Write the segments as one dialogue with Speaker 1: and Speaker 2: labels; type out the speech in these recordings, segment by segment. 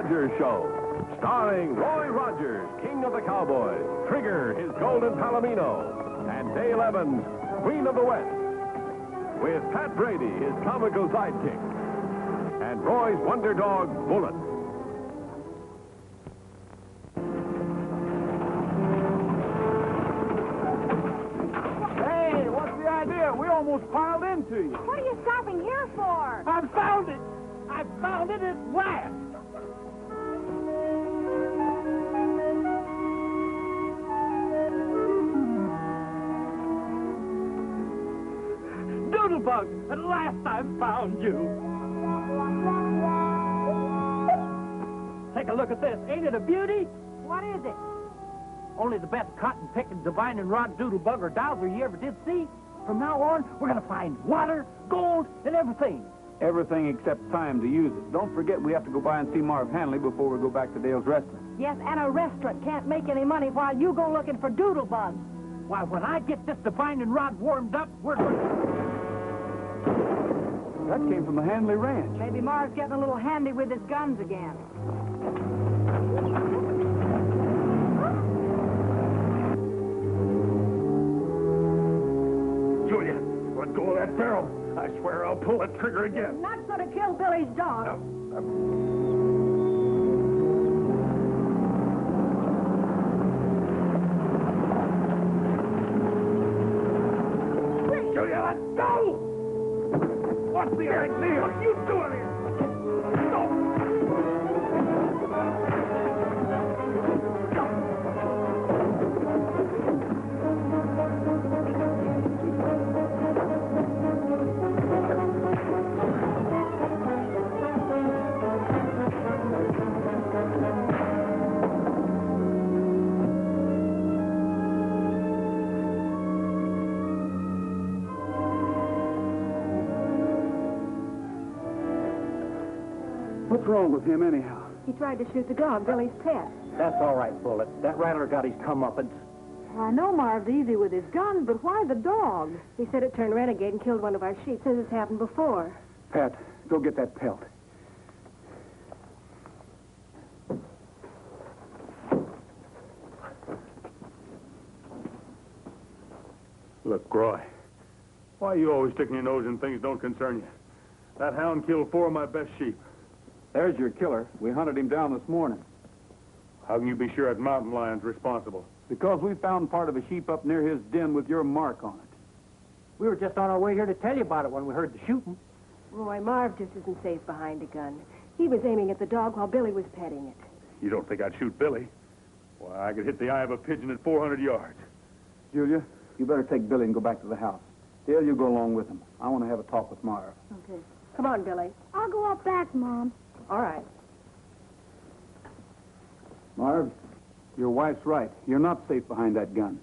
Speaker 1: Rogers Show, starring Roy Rogers, King of the Cowboys, Trigger, his golden Palomino, and Dale Evans, Queen of the West, with Pat Brady, his comical sidekick, and Roy's wonder dog, Bullet.
Speaker 2: Hey, what's the idea? We almost piled into you.
Speaker 3: What are you stopping here for?
Speaker 2: I found it! I found it at last! Doodlebug, at last I found you. Take a look at this. Ain't it a beauty?
Speaker 3: What is it?
Speaker 2: Only the best cotton-picking, divining rod doodlebug or dowser you ever did see. From now on, we're going to find water, gold, and everything.
Speaker 4: Everything except time to use it. Don't forget we have to go by and see Marv Hanley before we go back to Dale's restaurant.
Speaker 3: Yes, and a restaurant can't make any money while you go looking for doodlebugs.
Speaker 2: Why, when I get this divining rod warmed up, we're going to...
Speaker 4: That came from the Hanley Ranch.
Speaker 3: Maybe Marv's getting a little handy with his guns again.
Speaker 1: Julia, let go of that barrel. I swear I'll pull that trigger again.
Speaker 3: Not going to kill Billy's dog.
Speaker 1: Julia, let go! What's the idea? What are you doing here?
Speaker 4: What's wrong with him, anyhow?
Speaker 3: He tried to shoot the dog, Billy's pet.
Speaker 2: That's all right, Bullet. That rattler got his comeuppance.
Speaker 3: I know Marv's easy with his gun, but why the dog? He said it turned renegade and killed one of our sheep. Says it's happened before.
Speaker 4: Pat, go get that pelt.
Speaker 5: Look, Roy, why are you always sticking your nose in things that don't concern you? That hound killed 4 of my best sheep.
Speaker 4: There's your killer. We hunted him down this morning.
Speaker 5: How can you be sure that mountain lion's responsible?
Speaker 4: Because we found part of a sheep up near his den with your mark on it.
Speaker 2: We were just on our way here to tell you about it when we heard the shooting.
Speaker 3: Roy, Marv just isn't safe behind a gun. He was aiming at the dog while Billy was petting it.
Speaker 5: You don't think I'd shoot Billy? Why, I could hit the eye of a pigeon at 400 yards.
Speaker 4: Julia, you better take Billy and go back to the house. Dale, you go along with him. I want to have a talk with Marv.
Speaker 3: Okay. Come on, Billy.
Speaker 6: I'll go up back, Mom.
Speaker 3: All right.
Speaker 4: Marv, your wife's right. You're not safe behind that gun.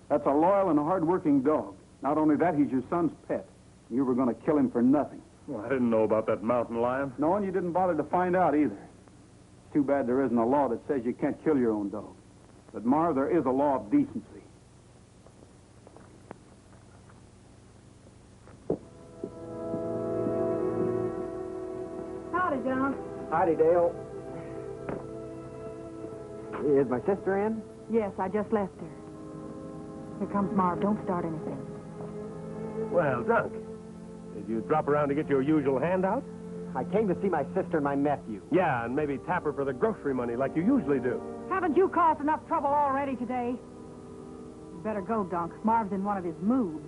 Speaker 4: That's a loyal and hard-working dog. Not only that, he's your son's pet. You were going to kill him for nothing.
Speaker 5: Well, I didn't know about that mountain lion.
Speaker 4: No, and you didn't bother to find out either. It's too bad there isn't a law that says you can't kill your own dog. But, Marv, there is a law of decency.
Speaker 3: Howdy, John.
Speaker 2: Howdy, Dale. Is my sister in?
Speaker 3: Yes, I just left her. Here comes Marv. Don't start anything.
Speaker 1: Well, Dunk, did you drop around to get your usual handout?
Speaker 2: I came to see my sister and my nephew.
Speaker 1: Yeah, and maybe tap her for the grocery money like you usually do.
Speaker 3: Haven't you caused enough trouble already today? You better go, Dunk. Marv's in one of his moods.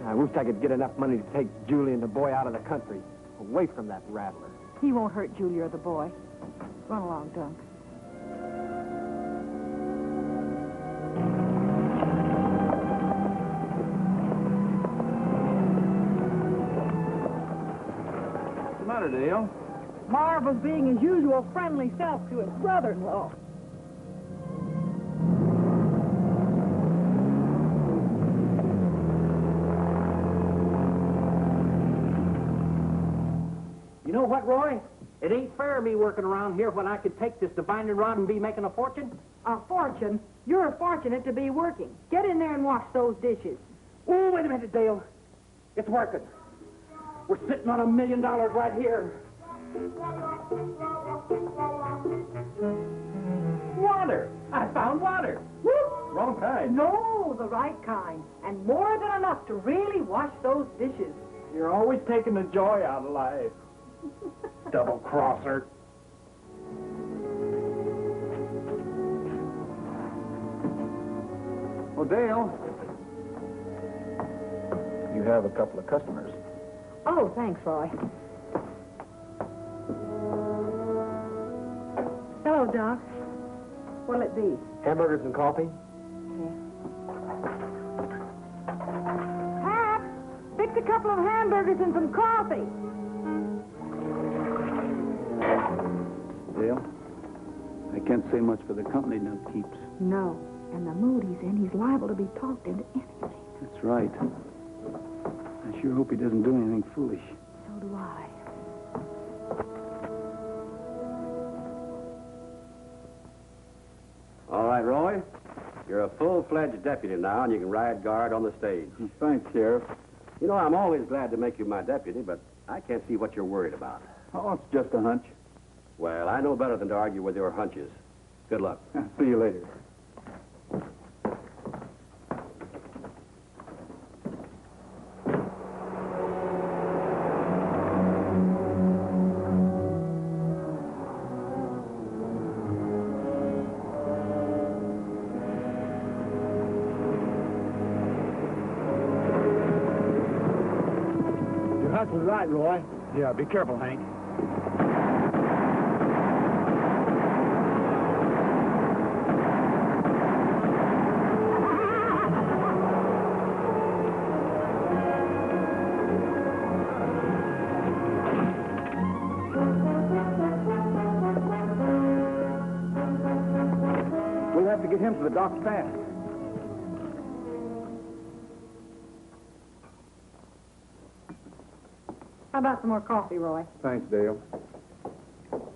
Speaker 2: I wish I could get enough money to take Julie and the boy out of the country, away from that rattler.
Speaker 3: He won't hurt Julia or the boy. Run along, Dunk.
Speaker 4: What's the matter, Dale?
Speaker 3: Marv was being his usual friendly self to his brother-in-law.
Speaker 2: You know what, Roy? It ain't fair me working around here when I could take this divining rod and be making a fortune.
Speaker 3: A fortune? You're fortunate to be working. Get in there and wash those dishes.
Speaker 2: Oh, wait a minute, Dale. It's working. We're sitting on $1 million right here. Water! I found water! Whoop! Wrong kind.
Speaker 3: No, the right kind. And more than enough to really wash those dishes.
Speaker 2: You're always taking the joy out of life. Double crosser.
Speaker 4: Well, Dale, you have a couple of customers.
Speaker 3: Oh, thanks, Roy. Hello, Doc. What'll it be?
Speaker 2: Hamburgers and coffee?
Speaker 3: Pat, fix a couple of hamburgers and some coffee.
Speaker 4: Dale, I can't say much for the company now, Keeps.
Speaker 3: No, and the mood he's in, he's liable to be talked into anything.
Speaker 4: That's right. I sure hope he doesn't do anything foolish.
Speaker 3: So do I.
Speaker 6: All right, Roy. You're a full-fledged deputy now, and you can ride guard on the stage.
Speaker 4: Thanks, Sheriff.
Speaker 6: You know, I'm always glad to make you my deputy, but I can't see what you're worried about.
Speaker 4: Oh, it's just a hunch.
Speaker 6: Well, I know better than to argue with your hunches. Good luck.
Speaker 4: See you later.
Speaker 2: Your hunch was right, Roy. Yeah, be careful, Hank.
Speaker 4: We'll have to get him to the dock fast.
Speaker 3: How about some more coffee, Roy?
Speaker 4: Thanks, Dale.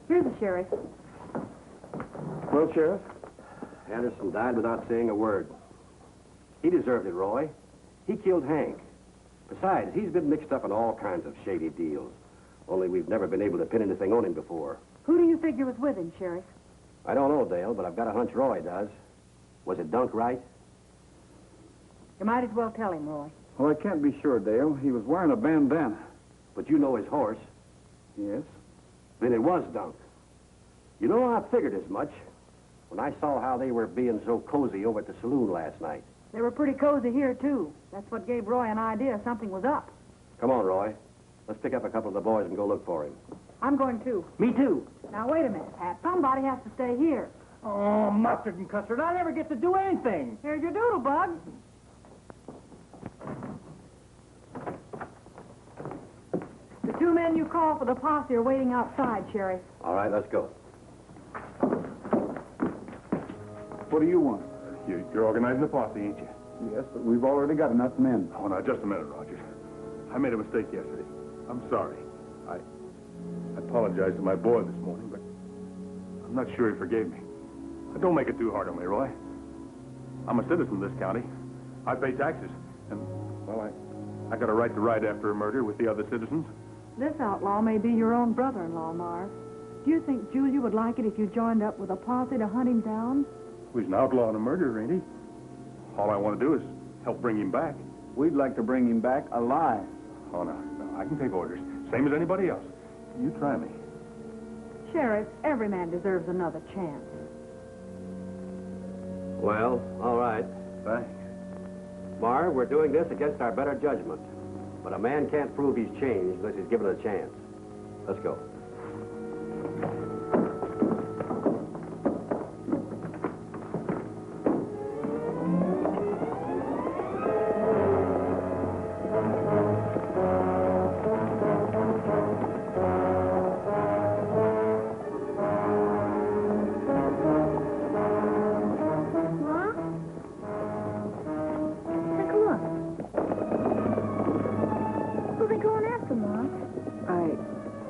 Speaker 3: Here's the sheriff.
Speaker 4: Well, Sheriff?
Speaker 6: Anderson died without saying a word. He deserved it, Roy. He killed Hank. Besides, he's been mixed up in all kinds of shady deals. Only we've never been able to pin anything on him before.
Speaker 3: Who do you figure was with him, Sheriff?
Speaker 6: I don't know, Dale, but I've got a hunch Roy does. Was it Dunk right?
Speaker 3: You might as well tell him, Roy.
Speaker 4: Well, I can't be sure, Dale. He was wearing a bandana.
Speaker 6: But you know his horse.
Speaker 4: Yes?
Speaker 6: Then it was Dunk. You know, I figured as much when I saw how they were being so cozy over at the saloon last night.
Speaker 3: They were pretty cozy here, too. That's what gave Roy an idea something was up.
Speaker 6: Come on, Roy. Let's pick up a couple of the boys and go look for him.
Speaker 3: I'm going too.
Speaker 2: Me too.
Speaker 3: Now, wait a minute, Pat. Somebody has to stay here.
Speaker 2: Oh, mustard and custard. I never get to do anything.
Speaker 3: Here's your doodle bug. The two men you called for the posse are waiting outside, Sheriff.
Speaker 6: All right, let's go.
Speaker 4: What do you want?
Speaker 5: You're organizing the posse, ain't you?
Speaker 4: Yes, but we've already got enough men.
Speaker 5: Oh, now, just a minute, Rogers. I made a mistake yesterday. I'm sorry. I apologized to my boy this morning, but I'm not sure he forgave me. Don't make it too hard on me, Roy. I'm a citizen of this county. I pay taxes, and, well, I got a right to ride after a murder with the other citizens.
Speaker 3: This outlaw may be your own brother-in-law, Marv. Do you think Julia would like it if you joined up with a posse to hunt him down?
Speaker 5: He's an outlaw and a murderer, ain't he? All I want to do is help bring him back.
Speaker 4: We'd like to bring him back alive.
Speaker 5: Oh, no, I can take orders, same as anybody else. You try me.
Speaker 3: Sheriff, every man deserves another chance.
Speaker 6: Well, all right.
Speaker 4: Thanks.
Speaker 6: Marv, we're doing this against our better judgment. But a man can't prove he's changed unless he's given a chance. Let's go.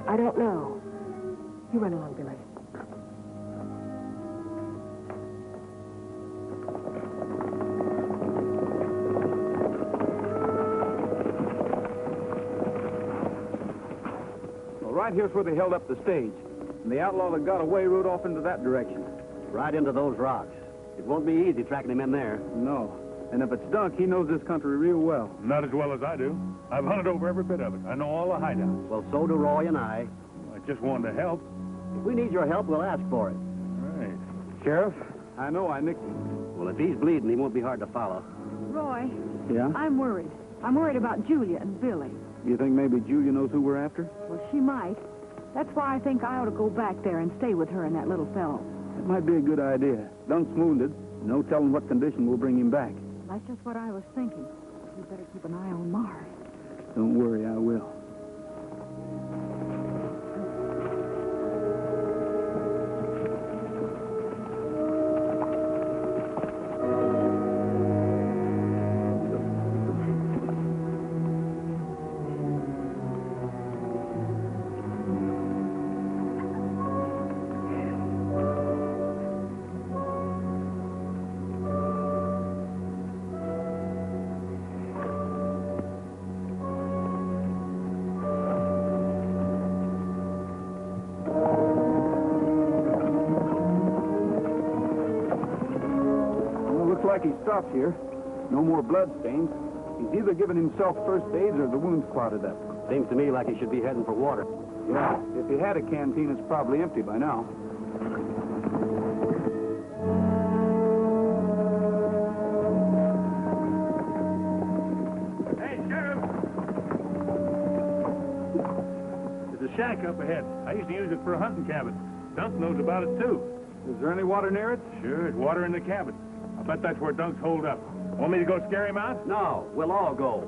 Speaker 3: I don't know.
Speaker 4: right here's where they held up the stage. And the outlaw that got away rode off into that direction.
Speaker 6: Right into those rocks. It won't be easy tracking him in there.
Speaker 4: No. And if it's Dunk, he knows this country real well.
Speaker 5: Not as well as I do. I've hunted over every bit of it. I know all the hideouts.
Speaker 6: Well, so do Roy and I.
Speaker 5: I just wanted to help.
Speaker 6: If we need your help, we'll ask for it.
Speaker 5: Right.
Speaker 4: Sheriff, I know I nicked him.
Speaker 6: Well, if he's bleeding, he won't be hard to follow.
Speaker 3: Roy,
Speaker 4: Yeah?
Speaker 3: I'm worried. I'm worried about Julia and Billy.
Speaker 4: You think maybe Julia knows who we're after?
Speaker 3: Well, she might. That's why I think I ought to go back there and stay with her and that little fellow.
Speaker 4: That might be a good idea. Dunk's wounded. No telling what condition will bring him back.
Speaker 3: That's just what I was thinking. You better keep an eye on Mars.
Speaker 4: Don't worry, I will. Like he stopped here. No more blood stains. He's either given himself first aid or the wound's clotted up.
Speaker 6: Seems to me like he should be heading for water.
Speaker 4: Yeah, if he had a canteen, it's probably empty by now.
Speaker 5: Hey, Sheriff! There's a shack up ahead. I used to use it for a hunting cabin. Dunk knows about it, too.
Speaker 4: Is there any water near it?
Speaker 5: Sure, there's water in the cabin. I bet that's where Dunk's holed up. Want me to go scare him out?
Speaker 6: No, we'll all go.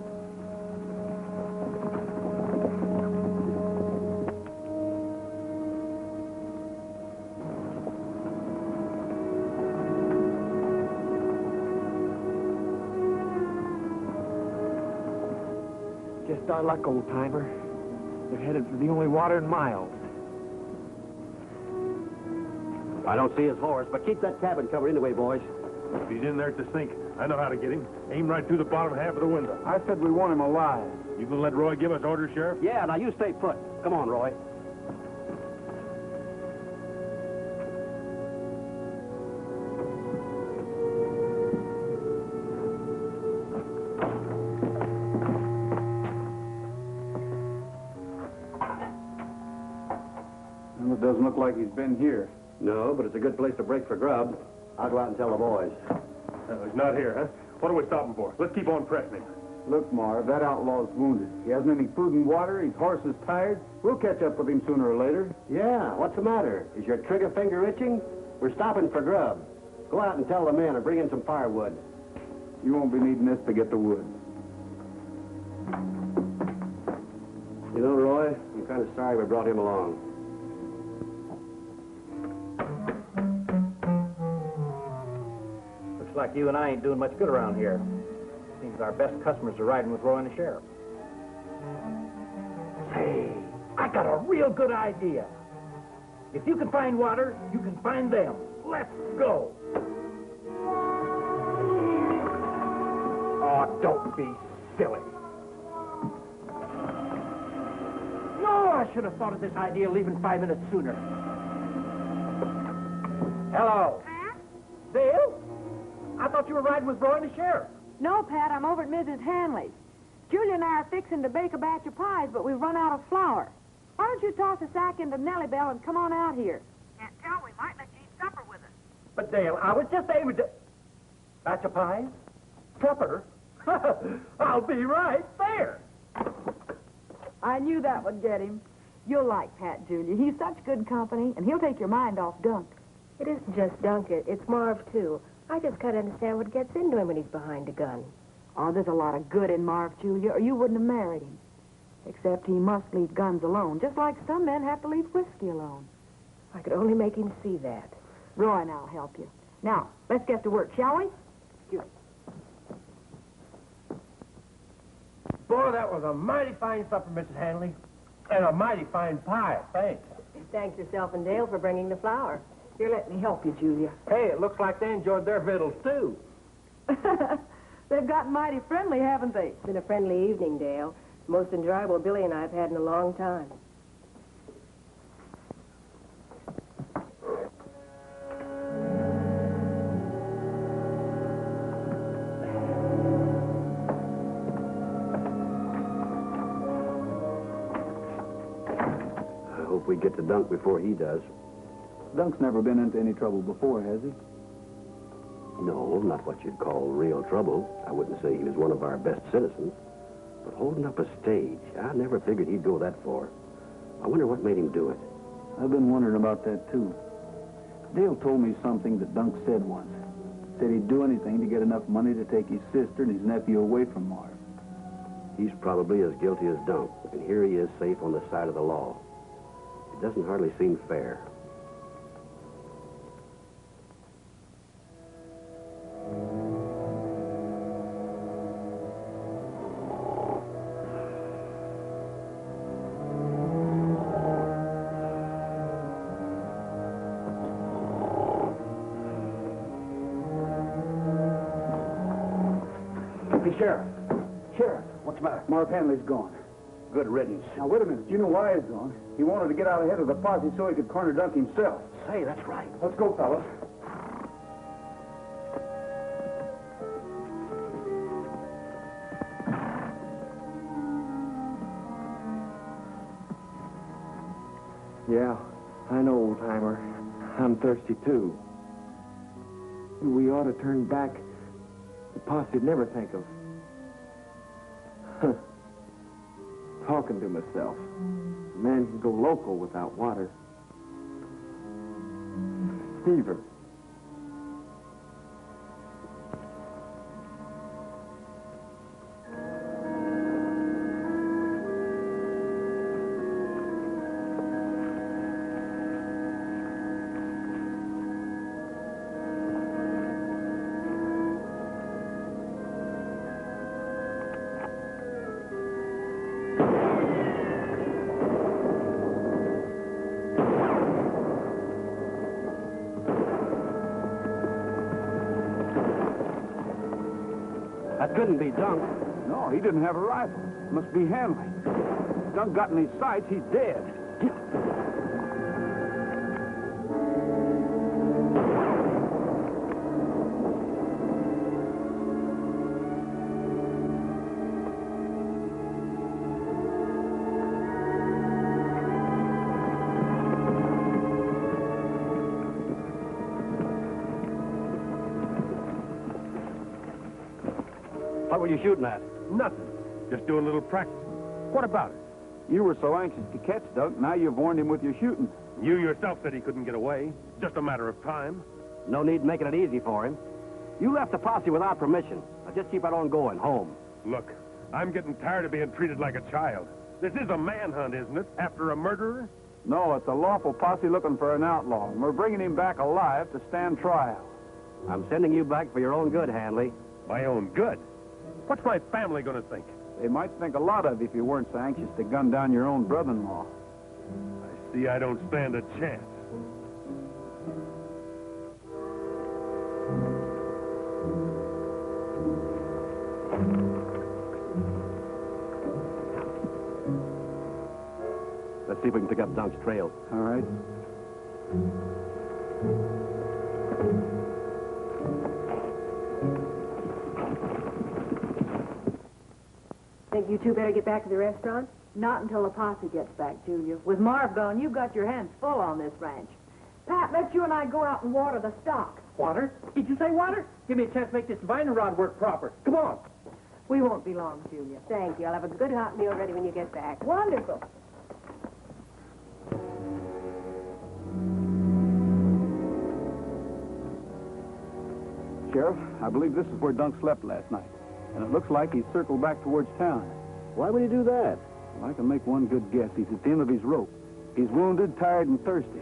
Speaker 2: Just our luck, old-timer. They're headed for the only water in miles.
Speaker 6: I don't see his horse, but keep that cabin covered anyway, boys.
Speaker 5: If he's in there at the sink, I know how to get him. Aim right through the bottom half of the window.
Speaker 4: I said we want him alive.
Speaker 5: You gonna let Roy give us orders, Sheriff?
Speaker 6: Yeah, now you stay put. Come on, Roy.
Speaker 4: Well, it doesn't look like he's been here.
Speaker 6: No, but it's a good place to break for grub. I'll go out and tell the boys.
Speaker 5: He's not here, huh? What are we stopping for? Let's keep on pressing him.
Speaker 4: Look, Marv, that outlaw's wounded. He hasn't any food and water. His horse is tired. We'll catch up with him sooner or later.
Speaker 6: Yeah, what's the matter? Is your trigger finger itching? We're stopping for grub. Go out and tell the men and bring in some firewood.
Speaker 4: You won't be needing this to get the wood.
Speaker 6: You know, Roy, I'm kind of sorry we brought him along.
Speaker 2: Looks like you and I ain't doing much good around here. Seems our best customers are riding with Roy and the sheriff. Say, I got a real good idea. If you can find water, you can find them. Let's go. Oh, don't be silly. No, I should have thought of this idea leaving 5 minutes sooner. Hello.
Speaker 3: Pat?
Speaker 2: Dale? I thought you were riding with Roy and the sheriff.
Speaker 3: No, Pat, I'm over at Mrs. Hanley's. Julia and I are fixing to bake a batch of pies, but we've run out of flour. Why don't you toss a sack into Nellybelle and come on out here? Can't tell. We might let you eat supper with us.
Speaker 2: But, Dale, I was just aiming to... Batch of pies? Supper? I'll be right there.
Speaker 3: I knew that would get him. You'll like Pat, Julia. He's such good company, and he'll take your mind off Dunk.
Speaker 7: It isn't just Dunk, it's Marv, too. I just can't understand what gets into him when he's behind a gun.
Speaker 3: Oh, there's a lot of good in Marv, Julia, or you wouldn't have married him. Except he must leave guns alone, just like some men have to leave whiskey alone.
Speaker 7: I could only make him see that.
Speaker 3: Roy and I'll help you. Now, let's get to work, shall we?
Speaker 2: Boy, that was a mighty fine supper, Mrs. Hanley. And a mighty fine pie, thanks.
Speaker 7: Thanks yourself and Dale for bringing the flour.
Speaker 3: Here, let me help you, Julia.
Speaker 2: Hey, it looks like they enjoyed their victuals, too.
Speaker 3: They've gotten mighty friendly, haven't they?
Speaker 7: It's been a friendly evening, Dale. The most enjoyable Billy and I have had in a long time.
Speaker 6: we get to Dunk before he does.
Speaker 4: Dunk's never been into any trouble before, has he?
Speaker 6: No, not what you'd call real trouble. I wouldn't say he was one of our best citizens. But holding up a stage, I never figured he'd go that far. I wonder what made him do it.
Speaker 4: I've been wondering about that, too. Dale told me something that Dunk said once. Said he'd do anything to get enough money to take his sister and his nephew away from Marv.
Speaker 6: He's probably as guilty as Dunk, and here he is safe on the side of the law. It doesn't hardly seem fair.
Speaker 4: Hey, Sheriff. Sheriff. What's the matter? Marv Hanley's gone.
Speaker 6: Good riddance.
Speaker 4: Now, wait a minute. Do you know why he's gone? He wanted to get out ahead of the posse so he could corner Dunk himself.
Speaker 6: Say, that's right.
Speaker 4: Let's go, fellas.
Speaker 8: Yeah, I know, old-timer. I'm thirsty, too. We ought to turn back. The posse'd never think of... talking to myself. A man can go local without water. Fever.
Speaker 6: That couldn't be Dunk.
Speaker 4: No, he didn't have a rifle. Must be Hanley. Dunk got in his sights, he's dead.
Speaker 6: What were you shooting at?
Speaker 5: Nothing. Just doing a little practice. What about it?
Speaker 4: You were so anxious to catch Dunk, now you've warned him with your shooting.
Speaker 5: You yourself said he couldn't get away. Just a matter of time.
Speaker 6: No need making it easy for him. You left the posse without permission. Now just keep right on going home.
Speaker 5: Look, I'm getting tired of being treated like a child. This is a manhunt, isn't it? After a murderer?
Speaker 4: No, it's a lawful posse looking for an outlaw, and we're bringing him back alive to stand trial.
Speaker 6: I'm sending you back for your own good, Hanley.
Speaker 5: My own good. What's my family going to think?
Speaker 4: They might think a lot of you if you weren't so anxious to gun down your own brother-in-law.
Speaker 5: I see I don't stand a chance.
Speaker 6: Let's see if we can pick up Dunk's trail.
Speaker 4: All right.
Speaker 7: Think you two better get back to the restaurant?
Speaker 3: Not until the posse gets back, Julia. With Marv gone, you've got your hands full on this ranch. Pat, let you and I go out and water the stock.
Speaker 2: Water? Did you say water? Give me a chance to make this divining rod work proper. Come on.
Speaker 3: We won't be long, Julia.
Speaker 7: Thank you. I'll have a good hot meal ready when you get back.
Speaker 3: Wonderful.
Speaker 4: Sheriff, I believe this is where Dunk slept last night. And it looks like he's circled back towards town.
Speaker 6: Why would he do that?
Speaker 4: Well, I can make one good guess. He's at the end of his rope. He's wounded, tired, and thirsty.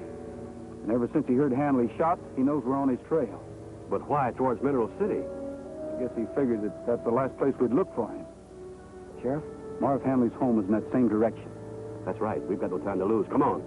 Speaker 4: And ever since he heard Hanley shot, he knows we're on his trail.
Speaker 6: But why towards Mineral City?
Speaker 4: I guess he figured that that's the last place we'd look for him. Sheriff, Marv Hanley's home is in that same direction.
Speaker 6: That's right. We've got no time to lose. Come on.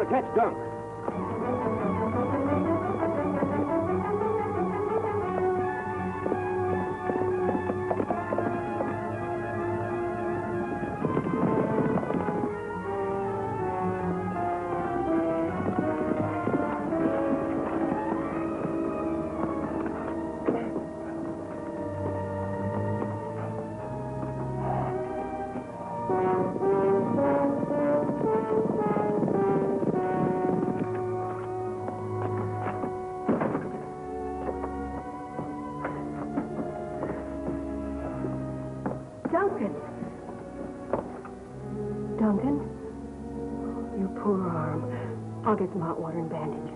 Speaker 6: to catch Dunk.
Speaker 7: Duncan? Your poor arm. I'll get some hot water and bandages.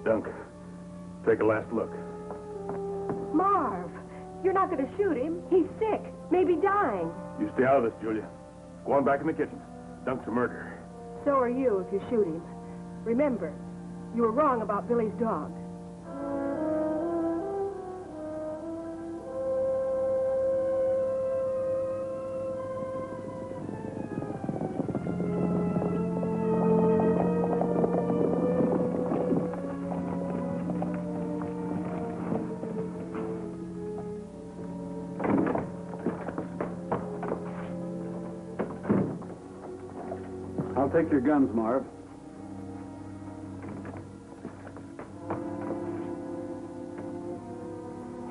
Speaker 5: Dunk, take a last look.
Speaker 7: Marv, you're not going to shoot him. He's sick, maybe dying.
Speaker 5: You stay out of this, Julia. Go on back in the kitchen. Dunk's a murderer.
Speaker 7: So are you if you shoot him. Remember, you were wrong about Billy's dog.
Speaker 4: I'll take your guns, Marv.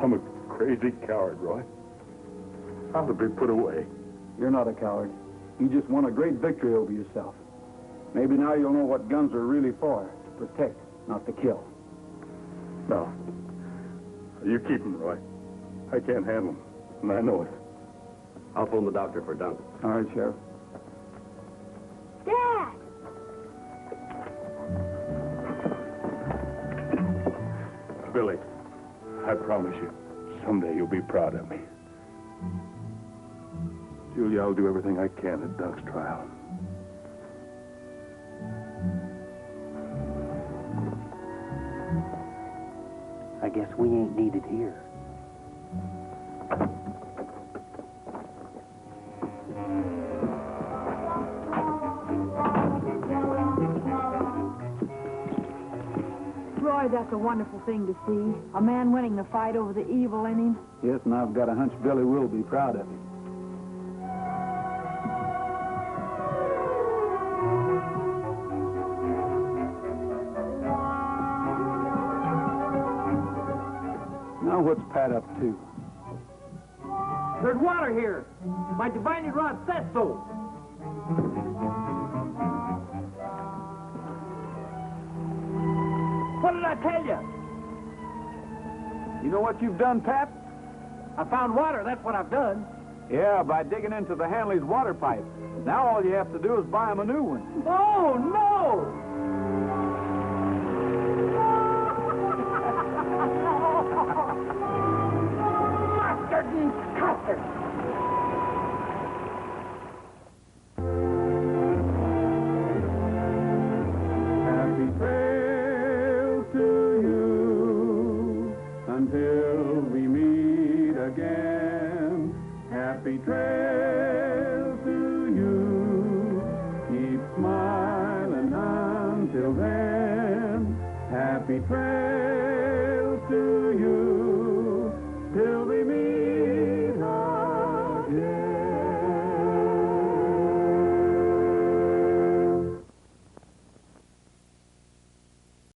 Speaker 5: I'm a crazy coward, Roy. I'll be put away.
Speaker 4: You're not a coward. You just won a great victory over yourself. Maybe now you'll know what guns are really for. To protect, not to kill.
Speaker 5: No. You keep them, Roy. I can't handle them, and I know it.
Speaker 6: I'll phone the doctor for Dunk.
Speaker 4: All right, Sheriff.
Speaker 3: Dad!
Speaker 5: Billy, I promise you, someday you'll be proud of me. Julia, I'll do everything I can at Dunk's trial.
Speaker 2: I guess we ain't needed here.
Speaker 3: Roy, that's a wonderful thing to see. A man winning the fight over the evil in him.
Speaker 4: Yes, and I've got a hunch Billy will be proud of him. Now what's Pat up to?
Speaker 2: There's water here. My divining rod says so. What did I tell you?
Speaker 4: You know what you've done, Pat?
Speaker 2: I found water, that's what I've done.
Speaker 4: Yeah, by digging into the Hanley's water pipe. Now all you have to do is buy him a new one.
Speaker 2: Oh, no! Mustard and custard!
Speaker 4: Happy trail to you until we meet again. Happy trail to you. Keep smiling until then. Happy trail.